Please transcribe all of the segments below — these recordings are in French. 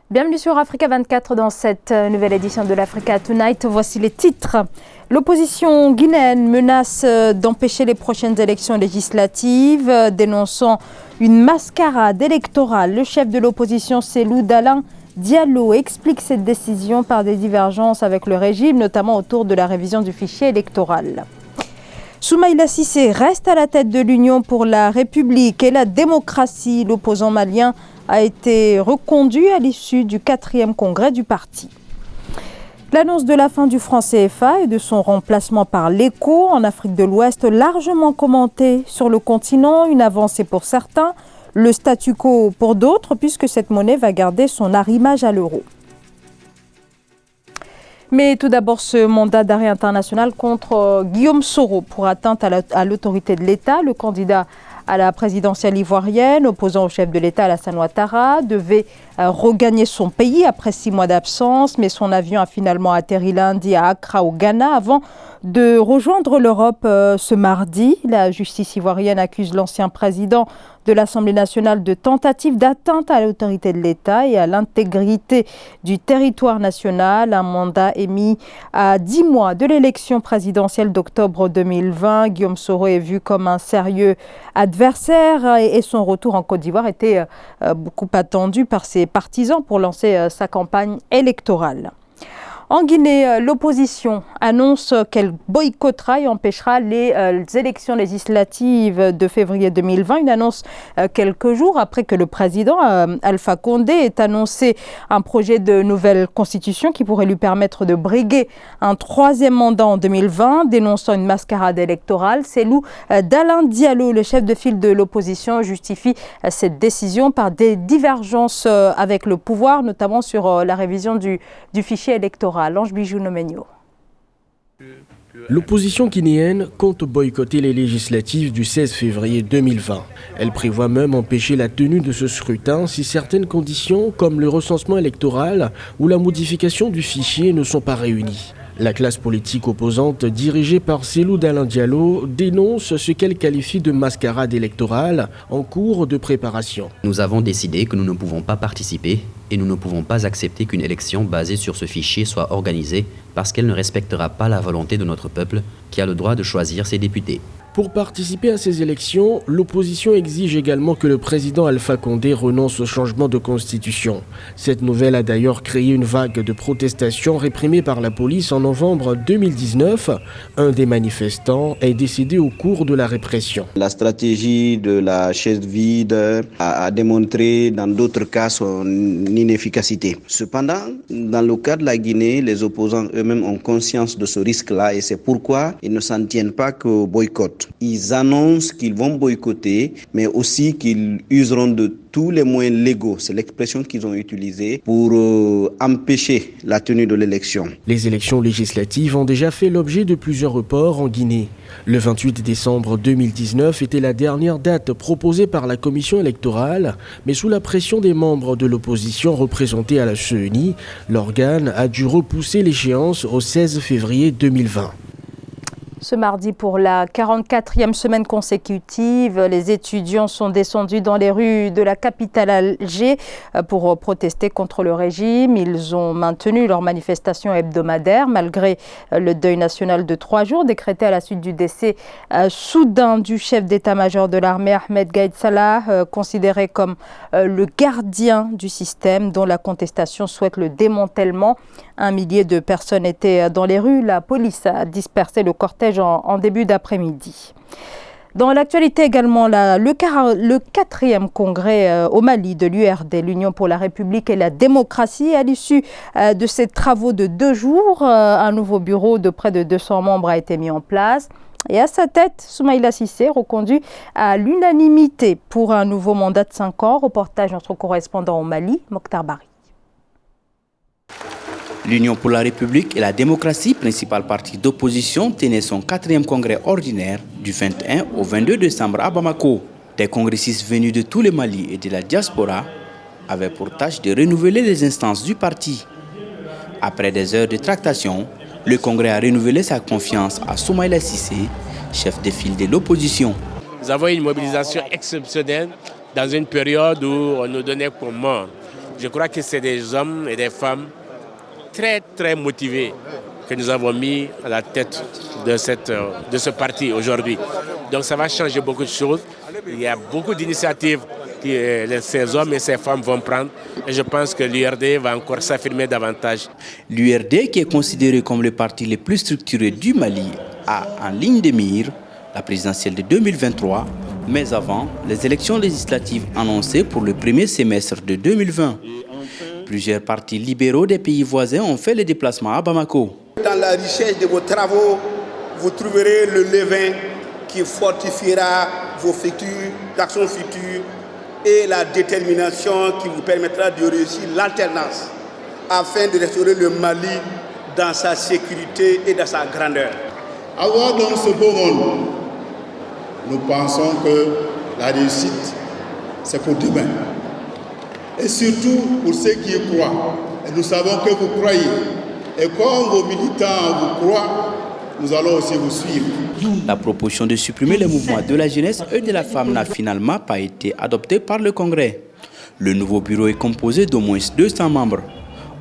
Bienvenue sur Africa 24 dans cette nouvelle édition de l'Africa Tonight. Voici les titres. L'opposition guinéenne menace d'empêcher les prochaines élections législatives, dénonçant une mascarade électorale. Le chef de l'opposition, Cellou Dalein Diallo, explique cette décision par des divergences avec le régime, notamment autour de la révision du fichier électoral. Soumaïla Cissé reste à la tête de l'Union pour la République et la démocratie. L'opposant malien a été reconduit à l'issue du 4e congrès du parti. L'annonce de la fin du franc CFA et de son remplacement par l'ECO en Afrique de l'Ouest, largement commentée sur le continent, une avancée pour certains, le statu quo pour d'autres, puisque cette monnaie va garder son arrimage à l'euro. Mais tout d'abord, ce mandat d'arrêt international contre Guillaume Soro pour atteinte à l'autorité de l'État. Le candidat à la présidentielle ivoirienne, opposant au chef de l'État Alassane Ouattara, devait regagner son pays après 6 mois d'absence, mais son avion a finalement atterri lundi à Accra au Ghana avant de rejoindre l'Europe ce mardi. La justice ivoirienne accuse l'ancien président de l'Assemblée nationale de tentative d'atteinte à l'autorité de l'État et à l'intégrité du territoire national. Un mandat émis à 10 mois de l'élection présidentielle d'octobre 2020. Guillaume Soro est vu comme un sérieux adversaire et son retour en Côte d'Ivoire était beaucoup attendu par ses partisans pour lancer sa campagne électorale. En Guinée, l'opposition annonce qu'elle boycottera et empêchera les élections législatives de février 2020. Une annonce quelques jours après que le président Alpha Condé ait annoncé un projet de nouvelle constitution qui pourrait lui permettre de briguer un 3e mandat en 2020, dénonçant une mascarade électorale. Cellou Dalein Diallo, le chef de file de l'opposition, justifie cette décision par des divergences avec le pouvoir, notamment sur la révision du fichier électoral. L'Ange Bijou Nomenyo. L'opposition guinéenne compte boycotter les législatives du 16 février 2020. Elle prévoit même empêcher la tenue de ce scrutin si certaines conditions, comme le recensement électoral ou la modification du fichier, ne sont pas réunies. La classe politique opposante, dirigée par Cellou Dalein Diallo, dénonce ce qu'elle qualifie de mascarade électorale en cours de préparation. Nous avons décidé que nous ne pouvons pas participer et nous ne pouvons pas accepter qu'une élection basée sur ce fichier soit organisée parce qu'elle ne respectera pas la volonté de notre peuple qui a le droit de choisir ses députés. Pour participer à ces élections, l'opposition exige également que le président Alpha Condé renonce au changement de constitution. Cette nouvelle a d'ailleurs créé une vague de protestations réprimées par la police en novembre 2019. Un des manifestants est décédé au cours de la répression. La stratégie de la chaise vide a démontré dans d'autres cas son inefficacité. Cependant, dans le cas de la Guinée, les opposants eux-mêmes ont conscience de ce risque-là et c'est pourquoi ils ne s'en tiennent pas qu'au boycott. Ils annoncent qu'ils vont boycotter, mais aussi qu'ils useront de tous les moyens légaux, c'est l'expression qu'ils ont utilisée, pour empêcher la tenue de l'élection. Les élections législatives ont déjà fait l'objet de plusieurs reports en Guinée. Le 28 décembre 2019 était la dernière date proposée par la commission électorale, mais sous la pression des membres de l'opposition représentés à la CENI, l'organe a dû repousser l'échéance au 16 février 2020. Ce mardi, pour la 44e semaine consécutive, les étudiants sont descendus dans les rues de la capitale Alger pour protester contre le régime. Ils ont maintenu leur manifestation hebdomadaire malgré le deuil national de 3 jours décrété à la suite du décès soudain du chef d'état-major de l'armée Ahmed Gaïd Salah, considéré comme le gardien du système dont la contestation souhaite le démantèlement. 1 millier de personnes étaient dans les rues. La police a dispersé le cortège en début d'après-midi. Dans l'actualité également, le 4e congrès au Mali de l'URD, l'Union pour la République et la démocratie. À l'issue de ces travaux de 2 jours, un nouveau bureau de près de 200 membres a été mis en place. Et à sa tête, Soumaïla Cissé, reconduit à l'unanimité pour un nouveau mandat de 5 ans. Reportage notre correspondant au Mali, Mokhtar Bari. L'Union pour la République et la démocratie, principal parti d'opposition, tenait son 4e congrès ordinaire du 21 au 22 décembre à Bamako. Des congressistes venus de tout le Mali et de la diaspora avaient pour tâche de renouveler les instances du parti. Après des heures de tractation, le congrès a renouvelé sa confiance à Soumaïla Cissé, chef de file de l'opposition. Nous avons une mobilisation exceptionnelle dans une période où on nous donnait pour mort. Je crois que c'est des hommes et des femmes très très motivés que nous avons mis à la tête de ce parti aujourd'hui. Donc ça va changer beaucoup de choses. Il y a beaucoup d'initiatives que ces hommes et ces femmes vont prendre et je pense que l'URD va encore s'affirmer davantage. L'URD, qui est considéré comme le parti le plus structuré du Mali, a en ligne de mire la présidentielle de 2023, mais avant les élections législatives annoncées pour le premier semestre de 2020. Plusieurs partis libéraux des pays voisins ont fait le déplacement à Bamako. Dans la richesse de vos travaux, vous trouverez le levain qui fortifiera vos futures actions futures et la détermination qui vous permettra de réussir l'alternance afin de restaurer le Mali dans sa sécurité et dans sa grandeur. Avoir dans ce beau monde, nous pensons que la réussite, c'est pour demain. Et surtout pour ceux qui y croient. Et nous savons que vous croyez. Et comme vos militants vous croient, nous allons aussi vous suivre. La proposition de supprimer les mouvements de la jeunesse et de la femme n'a finalement pas été adoptée par le Congrès. Le nouveau bureau est composé d'au moins 200 membres.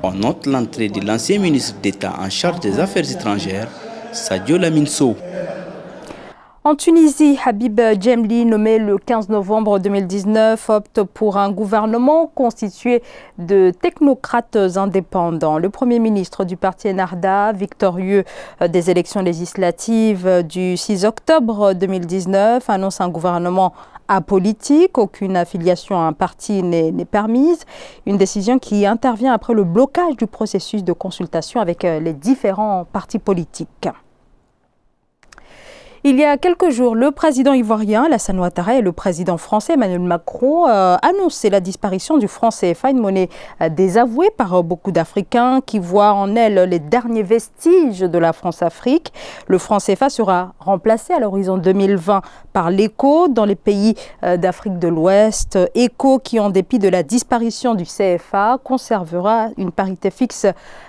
On note l'entrée de l'ancien ministre d'État en charge des Affaires étrangères, Sadio Lamine Sow. En Tunisie, Habib Djemli, nommé le 15 novembre 2019, opte pour un gouvernement constitué de technocrates indépendants. Le Premier ministre du parti Ennahda, victorieux des élections législatives du 6 octobre 2019, annonce un gouvernement apolitique. Aucune affiliation à un parti n'est permise. Une décision qui intervient après le blocage du processus de consultation avec les différents partis politiques. Il y a quelques jours, le président ivoirien Alassane Ouattara et le président français Emmanuel Macron annonçaient la disparition du franc CFA, une monnaie désavouée par beaucoup d'Africains qui voient en elle les derniers vestiges de la France-Afrique. Le franc CFA sera remplacé à l'horizon 2020 par l'ECO dans les pays d'Afrique de l'Ouest. ECO qui, en dépit de la disparition du CFA, conservera une parité fixe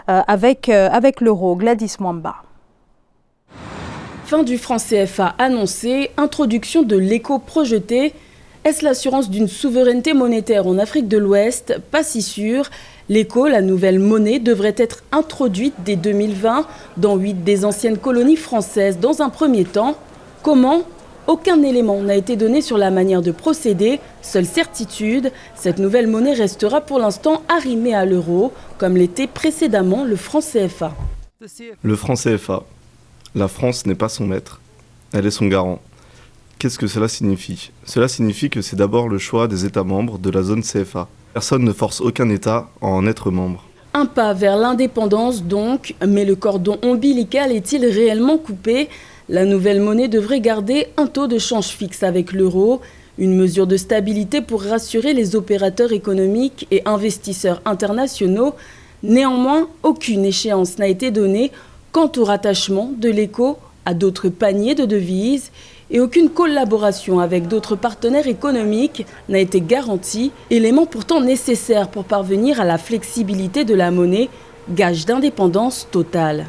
avec l'euro. Gladys Mwamba. Fin du franc CFA annoncé, introduction de l'éco projeté. Est-ce l'assurance d'une souveraineté monétaire en Afrique de l'Ouest? Pas si sûr. L'éco, la nouvelle monnaie, devrait être introduite dès 2020 dans 8 des anciennes colonies françaises dans un premier temps. Comment? Aucun élément n'a été donné sur la manière de procéder. Seule certitude, cette nouvelle monnaie restera pour l'instant arrimée à l'euro, comme l'était précédemment le franc CFA. Le franc CFA. La France n'est pas son maître, elle est son garant. Qu'est-ce que cela signifie? Cela signifie que c'est d'abord le choix des États membres de la zone CFA. Personne ne force aucun État à en être membre. Un pas vers l'indépendance donc, mais le cordon ombilical est-il réellement coupé? La nouvelle monnaie devrait garder un taux de change fixe avec l'euro, une mesure de stabilité pour rassurer les opérateurs économiques et investisseurs internationaux. Néanmoins, aucune échéance n'a été donnée quant au rattachement de l'éco à d'autres paniers de devises et aucune collaboration avec d'autres partenaires économiques n'a été garantie, élément pourtant nécessaire pour parvenir à la flexibilité de la monnaie, gage d'indépendance totale.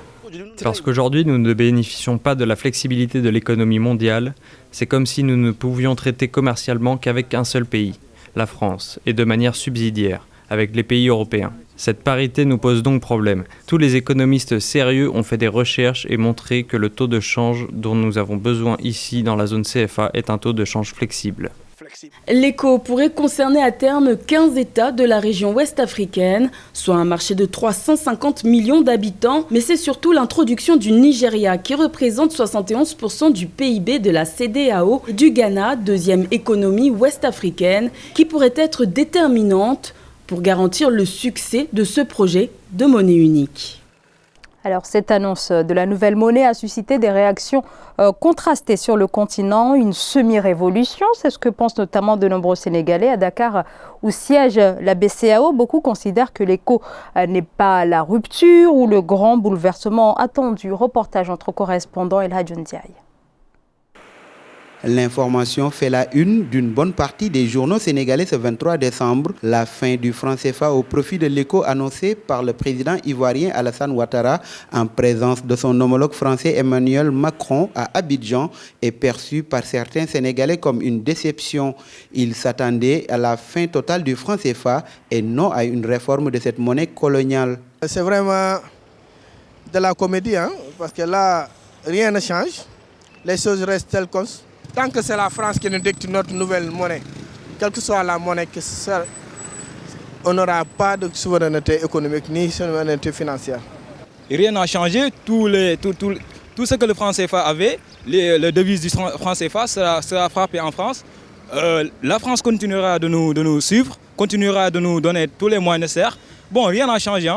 Parce qu'aujourd'hui, nous ne bénéficions pas de la flexibilité de l'économie mondiale, c'est comme si nous ne pouvions traiter commercialement qu'avec un seul pays, la France, et de manière subsidiaire, avec les pays européens. Cette parité nous pose donc problème. Tous les économistes sérieux ont fait des recherches et montré que le taux de change dont nous avons besoin ici dans la zone CFA est un taux de change flexible. L'éco pourrait concerner à terme 15 États de la région ouest africaine, soit un marché de 350 millions d'habitants, mais c'est surtout l'introduction du Nigeria qui représente 71% du PIB de la CEDEAO et du Ghana, deuxième économie ouest-africaine, qui pourrait être déterminante pour garantir le succès de ce projet de monnaie unique. Alors, cette annonce de la nouvelle monnaie a suscité des réactions contrastées sur le continent, une semi-révolution, c'est ce que pensent notamment de nombreux Sénégalais. À Dakar, où siège la BCEAO, beaucoup considèrent que l'éco n'est pas la rupture ou le grand bouleversement attendu. Reportage entre correspondants El Hadj Ndiaye. L'information fait la une d'une bonne partie des journaux sénégalais ce 23 décembre. La fin du franc CFA au profit de l'éco annoncé par le président ivoirien Alassane Ouattara en présence de son homologue français Emmanuel Macron à Abidjan est perçue par certains Sénégalais comme une déception. Ils s'attendaient à la fin totale du franc CFA et non à une réforme de cette monnaie coloniale. C'est vraiment de la comédie, parce que là, rien ne change. Les choses restent telles quelles. Tant que c'est la France qui nous dicte notre nouvelle monnaie, quelle que soit la monnaie que ce soit, on n'aura pas de souveraineté économique ni souveraineté financière. Rien n'a changé. Tout ce que le franc CFA avait, les devises du franc CFA sera frappé en France. La France continuera de nous suivre, continuera de nous donner tous les moyens nécessaires. Bon, rien n'a changé.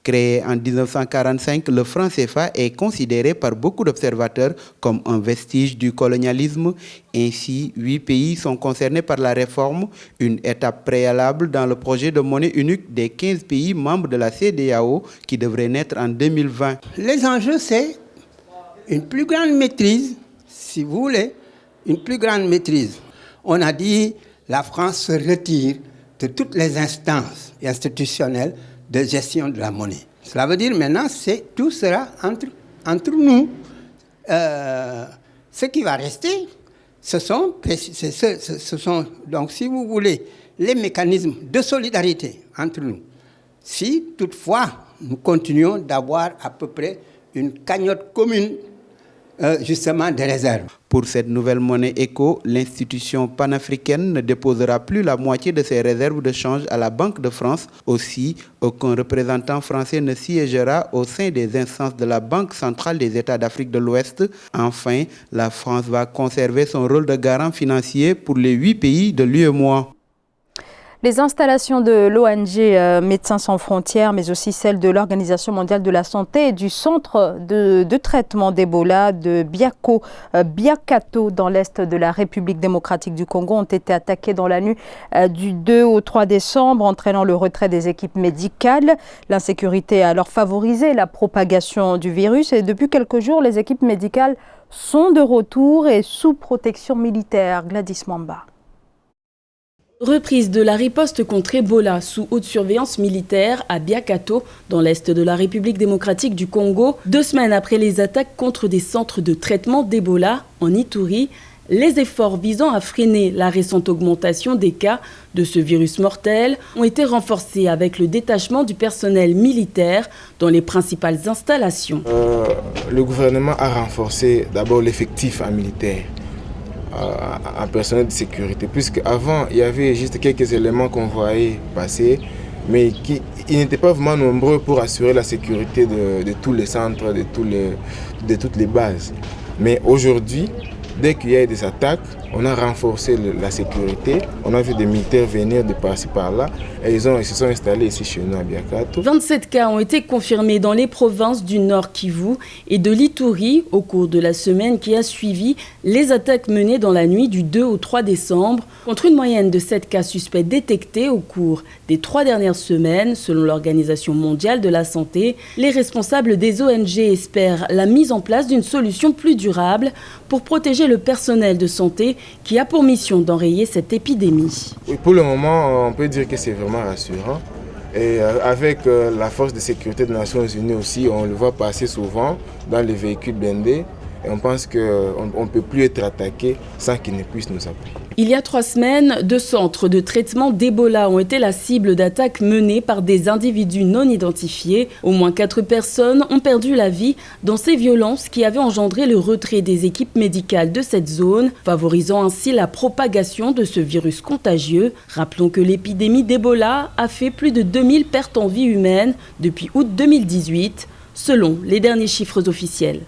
Créé en 1945, le franc CFA est considéré par beaucoup d'observateurs comme un vestige du colonialisme. Ainsi, 8 pays sont concernés par la réforme, une étape préalable dans le projet de monnaie unique des 15 pays membres de la CEDEAO qui devrait naître en 2020. Les enjeux, c'est une plus grande maîtrise, si vous voulez, une plus grande maîtrise. On a dit que la France se retire de toutes les instances institutionnelles de gestion de la monnaie. Cela veut dire maintenant tout sera entre nous. Ce qui va rester, ce sont donc, si vous voulez, les mécanismes de solidarité entre nous. Si toutefois nous continuons d'avoir à peu près une cagnotte commune, justement des réserves. Pour cette nouvelle monnaie éco, l'institution panafricaine ne déposera plus la moitié de ses réserves de change à la Banque de France. Aussi, aucun représentant français ne siégera au sein des instances de la Banque centrale des États d'Afrique de l'Ouest. Enfin, la France va conserver son rôle de garant financier pour les 8 pays de l'UEMOA. Les installations de l'ONG Médecins sans frontières, mais aussi celles de l'Organisation mondiale de la santé et du centre de traitement d'Ebola de Biakato dans l'est de la République démocratique du Congo ont été attaquées dans la nuit du 2 au 3 décembre, entraînant le retrait des équipes médicales. L'insécurité a alors favorisé la propagation du virus et depuis quelques jours, les équipes médicales sont de retour et sous protection militaire. Gladys Mwamba. Reprise de la riposte contre Ebola sous haute surveillance militaire à Biakato, dans l'est de la République démocratique du Congo. 2 semaines après les attaques contre des centres de traitement d'Ebola en Ituri, les efforts visant à freiner la récente augmentation des cas de ce virus mortel ont été renforcés avec le détachement du personnel militaire dans les principales installations. Le gouvernement a renforcé d'abord l'effectif militaire. En personnel de sécurité, puisque avant il y avait juste quelques éléments qu'on voyait passer, mais ils n'étaient pas vraiment nombreux pour assurer la sécurité de tous les centres, de toutes les bases. Mais aujourd'hui, dès qu'il y a des attaques, on a renforcé la sécurité. On a vu des militaires venir de par-ci par-là et ils se sont installés ici chez nous à Biakato. 27 cas ont été confirmés dans les provinces du Nord Kivu et de l'Ituri au cours de la semaine qui a suivi les attaques menées dans la nuit du 2 au 3 décembre, contre une moyenne de 7 cas suspects détectés au cours des 3 dernières semaines, selon l'Organisation mondiale de la santé. Les responsables des ONG espèrent la mise en place d'une solution plus durable pour protéger le personnel de santé qui a pour mission d'enrayer cette épidémie. Oui, pour le moment, on peut dire que c'est vraiment rassurant. Et avec la force de sécurité des Nations Unies aussi, on le voit passer souvent dans les véhicules blindés. Et on pense qu'on ne peut plus être attaqué sans qu'ils ne puissent nous appuyer. Il y a 3 semaines, 2 centres de traitement d'Ebola ont été la cible d'attaques menées par des individus non identifiés. Au moins 4 personnes ont perdu la vie dans ces violences qui avaient engendré le retrait des équipes médicales de cette zone, favorisant ainsi la propagation de ce virus contagieux. Rappelons que l'épidémie d'Ebola a fait plus de 2000 pertes en vie humaine depuis août 2018, selon les derniers chiffres officiels.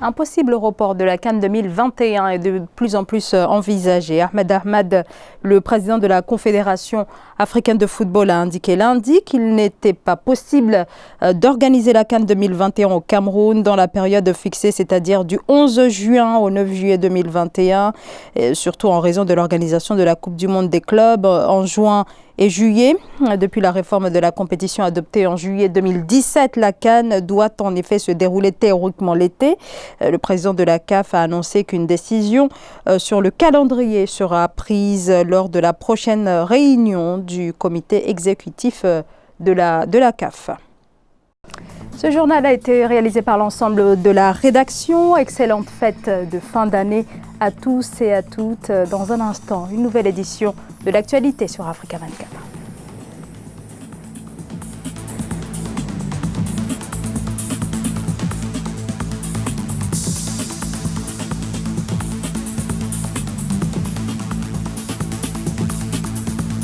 Un possible report de la CAN 2021 est de plus en plus envisagé. Ahmed, le président de la Confédération africaine de football, a indiqué lundi qu'il n'était pas possible d'organiser la CAN 2021 au Cameroun dans la période fixée, c'est-à-dire du 11 juin au 9 juillet 2021, et surtout en raison de l'organisation de la Coupe du Monde des clubs en juin et juillet. Depuis la réforme de la compétition adoptée en juillet 2017, la CAN doit en effet se dérouler théoriquement l'été. Le président de la CAF a annoncé qu'une décision sur le calendrier sera prise lors de la prochaine réunion du comité exécutif de la CAF. Ce journal a été réalisé par l'ensemble de la rédaction. Excellente fête de fin d'année à tous et à toutes. Dans un instant, une nouvelle édition de l'actualité sur Africa 24.